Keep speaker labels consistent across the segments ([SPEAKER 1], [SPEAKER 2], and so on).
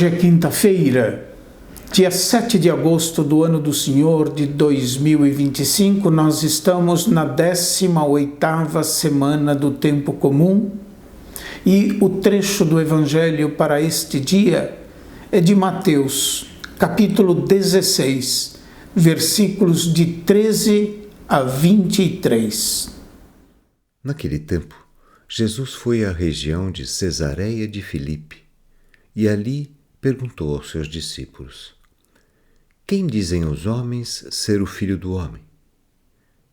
[SPEAKER 1] Hoje é quinta-feira, dia 7 de agosto do ano do Senhor de 2025. Nós estamos na 18ª semana do tempo comum e o trecho do Evangelho para este dia é de Mateus, capítulo 16, versículos de 13 a 23.
[SPEAKER 2] Naquele tempo, Jesus foi à região de Cesareia de Filipe e ali perguntou aos seus discípulos: Quem dizem os homens ser o Filho do Homem?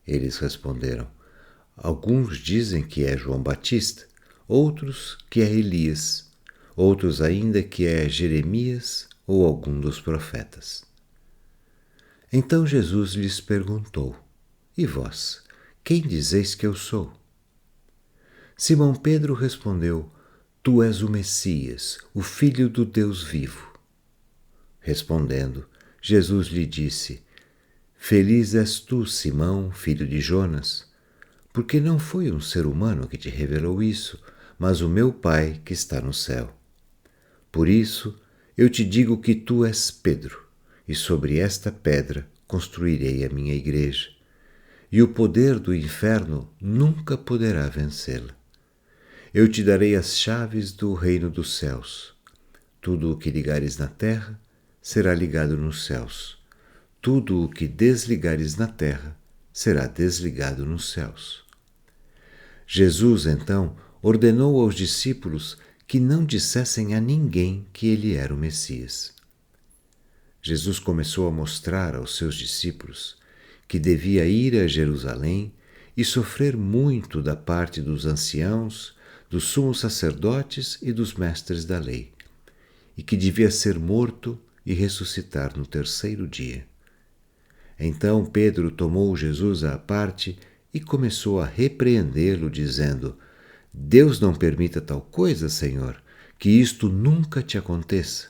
[SPEAKER 2] Eles responderam: Alguns dizem que é João Batista, outros que é Elias, outros ainda que é Jeremias ou algum dos profetas. Então Jesus lhes perguntou: E vós, quem dizeis que eu sou? Simão Pedro respondeu: Tu és o Messias, o Filho do Deus vivo. Respondendo, Jesus lhe disse: Feliz és tu, Simão, filho de Jonas, porque não foi um ser humano que te revelou isso, mas o meu Pai que está no céu. Por isso, eu te digo que tu és Pedro, e sobre esta pedra construirei a minha igreja, e o poder do inferno nunca poderá vencê-la. Eu te darei as chaves do reino dos céus. Tudo o que ligares na terra será ligado nos céus. Tudo o que desligares na terra será desligado nos céus. Jesus, então, ordenou aos discípulos que não dissessem a ninguém que ele era o Messias. Jesus começou a mostrar aos seus discípulos que devia ir a Jerusalém e sofrer muito da parte dos anciãos, dos sumos sacerdotes e dos mestres da lei, e que devia ser morto e ressuscitar no terceiro dia. Então Pedro tomou Jesus à parte e começou a repreendê-lo, dizendo: Deus não permita tal coisa, Senhor, que isto nunca te aconteça.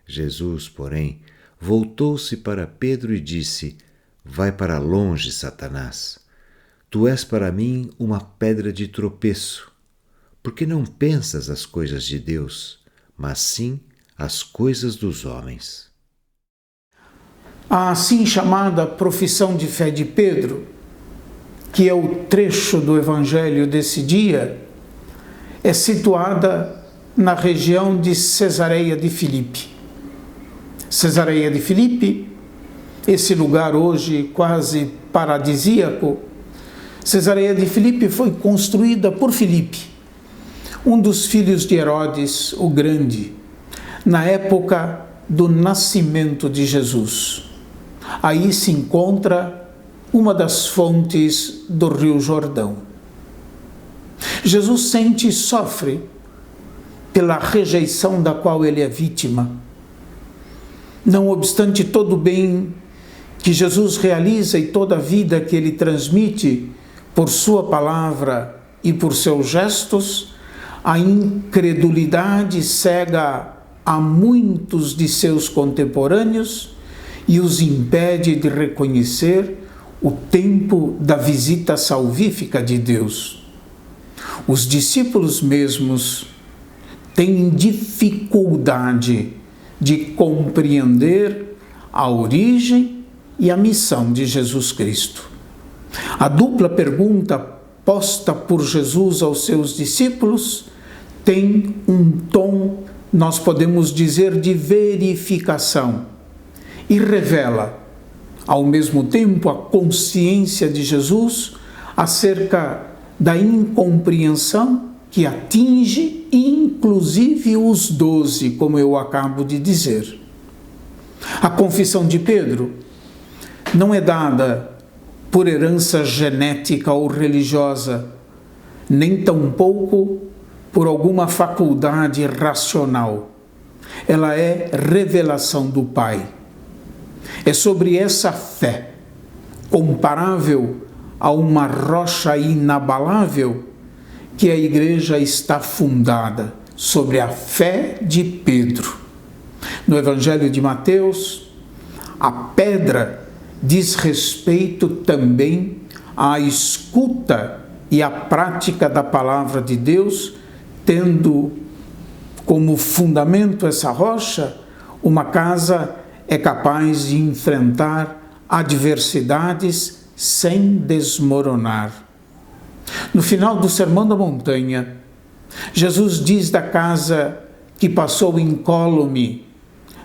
[SPEAKER 2] Jesus, porém, voltou-se para Pedro e disse: Vai para longe, Satanás. Tu és para mim uma pedra de tropeço, porque não pensas as coisas de Deus, mas sim as coisas dos homens.
[SPEAKER 1] A assim chamada profissão de fé de Pedro, que é o trecho do Evangelho desse dia, é situada na região de Cesareia de Filipe. Cesareia de Filipe, esse lugar hoje quase paradisíaco, Cesareia de Filipe foi construída por Filipe, um dos filhos de Herodes o Grande, na época do nascimento de Jesus. Aí se encontra uma das fontes do Rio Jordão. Jesus sente e sofre pela rejeição da qual ele é vítima. Não obstante todo o bem que Jesus realiza e toda a vida que ele transmite por sua palavra e por seus gestos, a incredulidade cega a muitos de seus contemporâneos e os impede de reconhecer o tempo da visita salvífica de Deus. Os discípulos mesmos têm dificuldade de compreender a origem e a missão de Jesus Cristo. A dupla pergunta posta por Jesus aos seus discípulos tem um tom, nós podemos dizer, de verificação e revela, ao mesmo tempo, a consciência de Jesus acerca da incompreensão que atinge inclusive os 12, como eu acabo de dizer. A confissão de Pedro não é dada por herança genética ou religiosa, nem tampouco por alguma faculdade racional. Ela é revelação do Pai. É sobre essa fé, comparável a uma rocha inabalável, que a Igreja está fundada, sobre a fé de Pedro. No Evangelho de Mateus, a pedra diz respeito também à escuta e à prática da palavra de Deus, tendo como fundamento essa rocha, uma casa é capaz de enfrentar adversidades sem desmoronar. No final do Sermão da Montanha, Jesus diz da casa que passou incólume,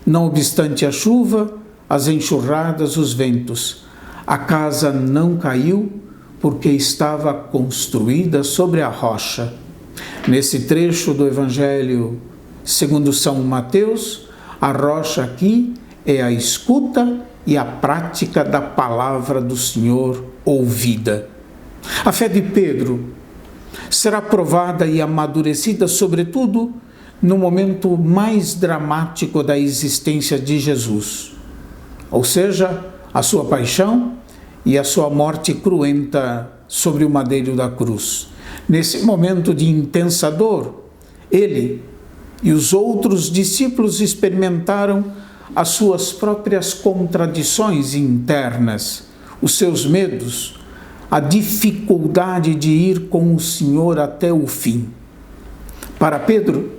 [SPEAKER 1] não obstante a chuva, as enxurradas, os ventos. A casa não caiu porque estava construída sobre a rocha. Nesse trecho do Evangelho segundo São Mateus, a rocha aqui é a escuta e a prática da palavra do Senhor ouvida. A fé de Pedro será provada e amadurecida, sobretudo, no momento mais dramático da existência de Jesus, ou seja, a sua paixão e a sua morte cruenta sobre o madeiro da cruz. Nesse momento de intensa dor, ele e os outros discípulos experimentaram as suas próprias contradições internas, os seus medos, a dificuldade de ir com o Senhor até o fim. Para Pedro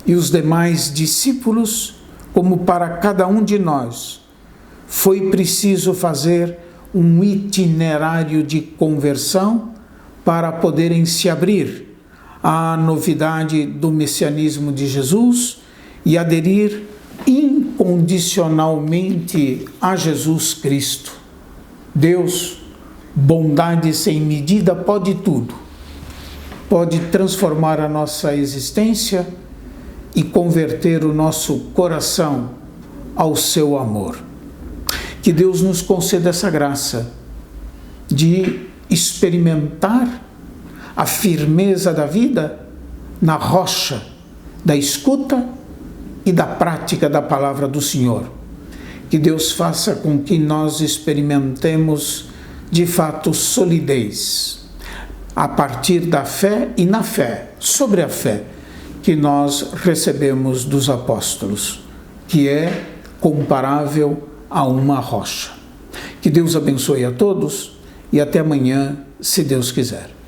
[SPEAKER 1] e os demais discípulos, como para cada um de nós, foi preciso fazer um itinerário de conversão para poderem se abrir à novidade do messianismo de Jesus e aderir incondicionalmente a Jesus Cristo. Deus, bondade sem medida, pode tudo. Pode transformar a nossa existência e converter o nosso coração ao seu amor. Que Deus nos conceda essa graça de experimentar a firmeza da vida na rocha da escuta e da prática da palavra do Senhor. Que Deus faça com que nós experimentemos de fato solidez a partir da fé e na fé, sobre a fé que nós recebemos dos apóstolos, que é comparável a uma rocha. Que Deus abençoe a todos e até amanhã, se Deus quiser.